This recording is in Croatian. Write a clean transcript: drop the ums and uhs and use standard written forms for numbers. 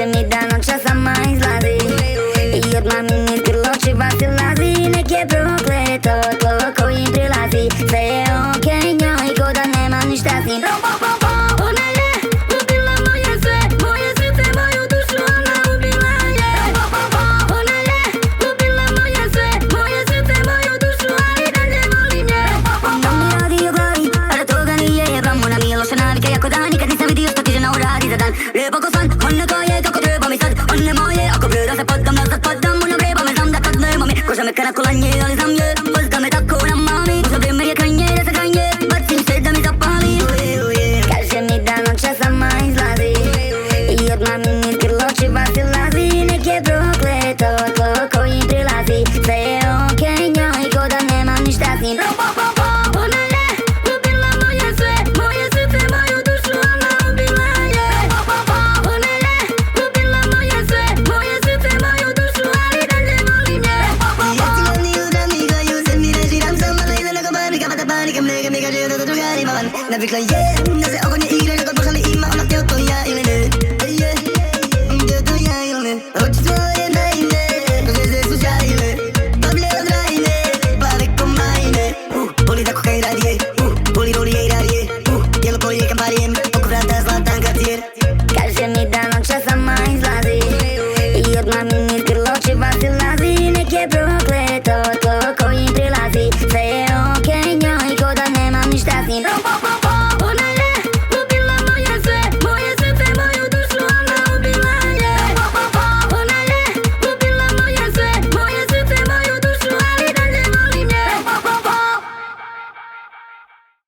Кажи-mi da non c'è sta mai slasi Io t'mami scrivo ci passi lasi Ne che prokleto Toliko im prilazi Sve je okej njoj Ko da nema ništa s njim Ona je ubila moje sve Moje srce, moju dušu Ona ubila je Ona je ubila moje sve Moje srce, moju dušu Ali dalje volim je Ona mi radi u glavi A da toga nije jebam Ona mi je loša navika jako da Nikad nisam vidio što ti žena uradi za dan Lijepo ko san Ona to je kako treba mi sad Ona je moje Ako preda se podam nazad padam Ona vreba me znam da kad nema mi Koža me kana kolanje Ali znam je Pozda me tako na mami Za vrijeme je krajnje Da se krajnje Bacim se da mi zapali Kaže-mi da noća sama izlazi I od mami krilo či vas ilazi Nek je prokleto Toliko im prilazi Sve je okej njoj Ko da nema ništa s njim Ona je ubila moje sve Moje srce, moju dušu Ona ubila je Ona je ubila moje sve Moje srce, moju dušu Ali dalje volim je Jesi glavni udra mi koju se mi režiram sama Da ide neko panika, pata panika Mlega mi kaže da drugari mavan Navikla je Da se oko nje igra Kako pošali ima Ona htio to ja ili ne Htio to ja ili ne Oči svoje naivne Kože se slučajile Pavlje od rajne Plave ko majne Boli tako kaj radije Boli roli jej radije Jelo kolije kamparijem Oko vrata zlatan kartijer Kaže-mi da noća sama izlazi I od mami